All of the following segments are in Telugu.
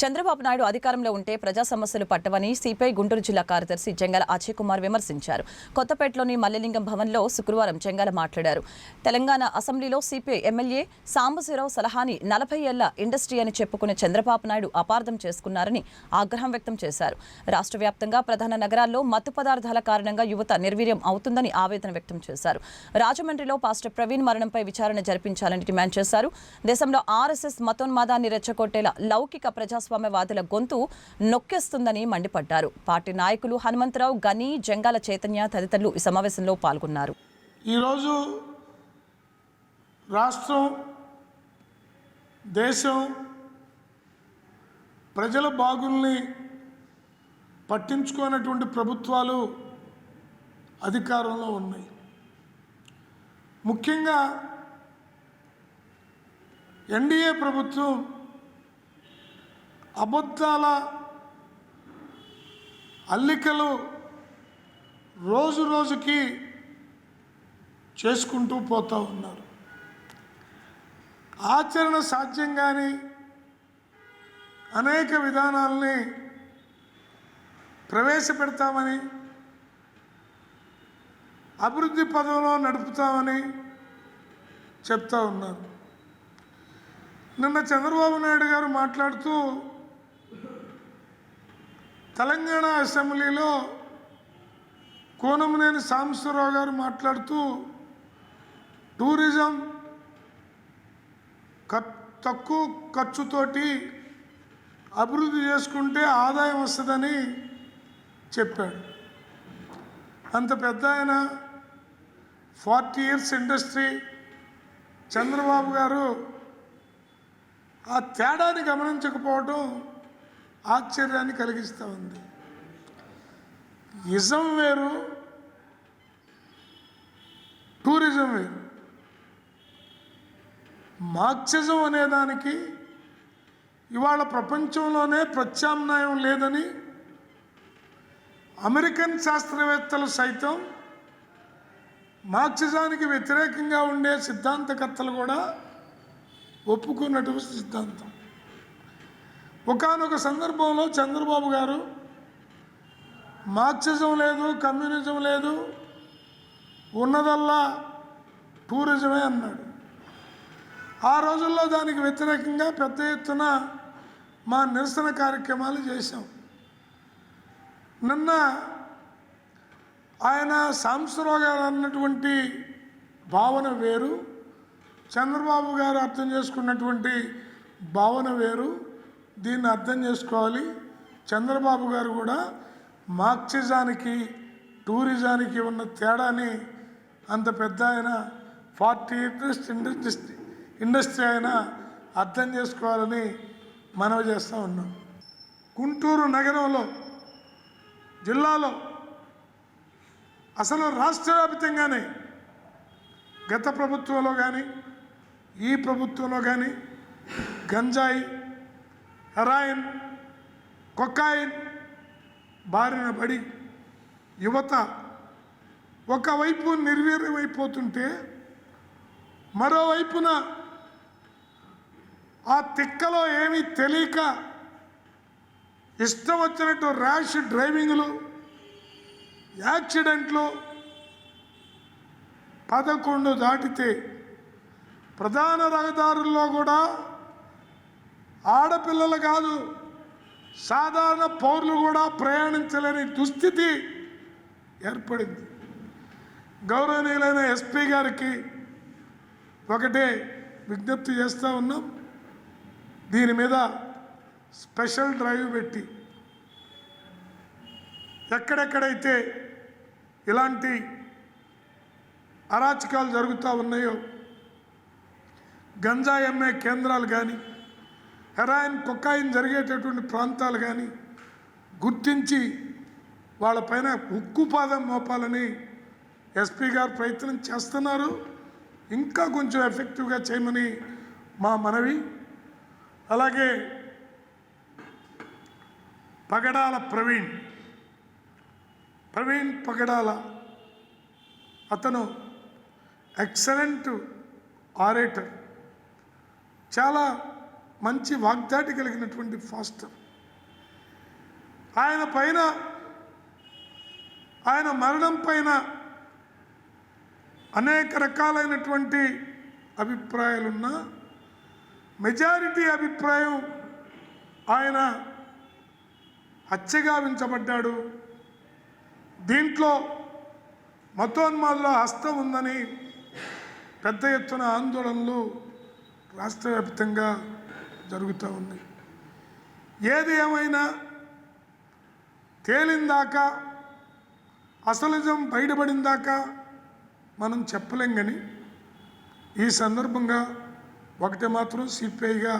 చంద్రబాబు నాయుడు అధికారంలో ఉంటే ప్రజా సమస్యలు పట్టవని సిపిఐ గుంటూరు జిల్లా కార్యదర్శి జంగాల అజయ్ కుమార్ విమర్శించారు. కొత్తపేటలోని మల్లెలింగం భవన్లో శుక్రవారం జంగాల మాట్లాడారు. తెలంగాణ అసెంబ్లీలో సిపిఐ ఎమ్మెల్యే సాంబశివరావు సలహాని 40 ఏళ్ల ఇండస్ట్రీ అని చెప్పుకునే చంద్రబాబు నాయుడు అపార్థం చేసుకున్నారని ఆగ్రహం వ్యక్తం చేశారు. రాష్ట్ర వ్యాప్తంగా ప్రధాన నగరాల్లో మత్తు పదార్థాల కారణంగా యువత నిర్వీర్యం అవుతుందని ఆవేదన వ్యక్తం చేశారు. రాజమండ్రిలో పాస్టర్ ప్రవీణ్ మరణంపై విచారణ జరిపించాలని డిమాండ్ చేశారు. దేశంలో ఆర్ఎస్ఎస్ మతోన్మాదాన్ని రెచ్చగొట్టేలా లౌకిక ప్రజాస్వామ్యవాదుల గొంతు నొక్కేస్తుందని మండిపడ్డారు. పార్టీ నాయకులు హనుమంతరావు, గని, జంగాల చైతన్య తదితరులు ఈ సమావేశంలో పాల్గొన్నారు. ఈరోజు రాష్ట్రం, దేశం ప్రజల బాగుల్ని పట్టించుకోనటువంటి ప్రభుత్వాలు అధికారంలో ఉన్నాయి. ముఖ్యంగా ఎన్డీఏ ప్రభుత్వం అబద్ధాల అల్లికలు రోజు రోజుకి చేసుకుంటూ పోతూ ఉన్నారు. ఆచరణ సాధ్యం కాని అనేక విధానాలని ప్రవేశపెడతామని, అభివృద్ధి పదంలో నడుపుతామని చెప్తా ఉన్నారు. నిన్న చంద్రబాబు నాయుడు గారు మాట్లాడుతూ తెలంగాణ అసెంబ్లీలో కోనమనేని సాంబశివరావు గారు మాట్లాడుతూ టూరిజం తక్కువ ఖర్చుతోటి అభివృద్ధి చేసుకుంటే ఆదాయం వస్తుందని చెప్పాడు. అంత పెద్ద ఆయన 40 years ఇండస్ట్రీ చంద్రబాబు గారు ఆ తేడాన్ని గమనించకపోవడం ఆశ్చర్యాన్ని కలిగిస్తూ ఉంది. ఇజం వేరు, టూరిజం వేరు. మార్క్సిజం అనేదానికి ఇవాళ ప్రపంచంలోనే ప్రత్యామ్నాయం లేదని అమెరికన్ శాస్త్రవేత్తలు సైతం, మార్క్సిజానికి వ్యతిరేకంగా ఉండే సిద్ధాంతకర్తలు కూడా ఒప్పుకున్నటువంటి సిద్ధాంతం. ఒకానొక సందర్భంలో చంద్రబాబు గారు మార్క్సిజం లేదు, కమ్యూనిజం లేదు, ఉన్నదల్లా టూరిజమే అన్నాడు. ఆ రోజుల్లో దానికి వ్యతిరేకంగా పెద్ద ఎత్తున మా నిరసన కార్యక్రమాలు చేశాం. నిన్న ఆయన సాంబశివరావు గారు అన్నటువంటి భావన వేరు, చంద్రబాబు గారు అర్థం చేసుకున్నటువంటి భావన వేరు. దీన్ని అర్థం చేసుకోవాలి. చంద్రబాబు గారు కూడా మార్క్సిజానికి టూరిజానికి ఉన్న తేడాని, అంత పెద్ద ఆయన 40 years ఇండస్ట్రీ అయినా అర్థం చేసుకోవాలని మనవి చేస్తూ ఉన్నాం. గుంటూరు నగరంలో, జిల్లాలో, అసలు రాష్ట్ర వ్యాప్తంగానే గత ప్రభుత్వంలో కానీ ఈ ప్రభుత్వంలో కానీ గంజాయి, హెరాయిన్, కొకాయిన్ బారిన పడి యువత ఒకవైపు నిర్వీర్యమైపోతుంటే, మరోవైపున ఆ తిక్కలో ఏమీ తెలియక ఇష్టం వచ్చినట్టు ర్యాష్ డ్రైవింగ్లు, యాక్సిడెంట్లు 11 దాటితే ప్రధాన రహదారుల్లో కూడా ఆడపిల్లలు కాదు, సాధారణ పౌరులు కూడా ప్రయాణించలేని దుస్థితి ఏర్పడింది. గౌరవనీయులైన ఎస్పీ గారికి ఒకటే విజ్ఞప్తి చేస్తూ ఉన్నాం. దీని మీద స్పెషల్ డ్రైవ్ పెట్టి ఎక్కడెక్కడైతే ఇలాంటి అరాచకాలు జరుగుతూ ఉన్నాయో, గంజాయి అమ్మే కేంద్రాలు కానీ, హెరాయిన్, కొకాయిన్ జరిగేటటువంటి ప్రాంతాలు కానీ గుర్తించి వాళ్ళపైన ఉక్కుపాదం మోపాలని ఎస్పీ గారు ప్రయత్నం చేస్తున్నారు. ఇంకా కొంచెం ఎఫెక్టివ్గా చేయమని మా మనవి. అలాగే పగడాల ప్రవీణ్ పగడాల, అతను ఎక్సలెంట్ ఆరేటర్, చాలా మంచి వాగ్దాటి కలిగినటువంటి ఫాస్టర్. ఆయన పైన, ఆయన మరణం పైన అనేక రకాలైనటువంటి అభిప్రాయాలున్నా మెజారిటీ అభిప్రాయం ఆయన హత్యగావించబడ్డాడు, దీంట్లో మతోన్మాదుల హస్తం ఉందని పెద్ద ఎత్తున ఆందోళనలు రాష్ట్ర వ్యాప్తంగా జరుగుతూ ఉన్నాయి. ఏది ఏమైనా తేలిందాకా, అసలు నిజం బయటపడిందాకా మనం చెప్పలేం. కానీ ఈ సందర్భంగా ఒకటి మాత్రం సిపిఐగా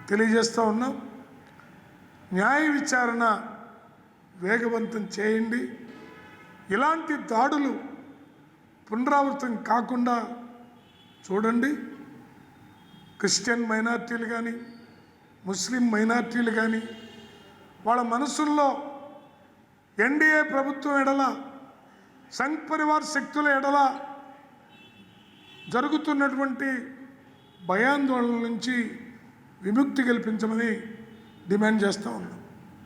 తెలియజేస్తూ ఉన్నాం, న్యాయ విచారణ వేగవంతం చేయండి. ఇలాంటి దాడులు పునరావృతం కాకుండా చూడండి. క్రిస్టియన్ మైనార్టీలు కానీ, ముస్లిం మైనార్టీలు కానీ వాళ్ళ మనసుల్లో ఎన్డీఏ ప్రభుత్వం ఎడల, సంఘ్ పరివార్ శక్తుల ఎడల జరుగుతున్నటువంటి భయాందోళన నుంచి విముక్తి కల్పించమని డిమాండ్ చేస్తూ ఉన్నాం.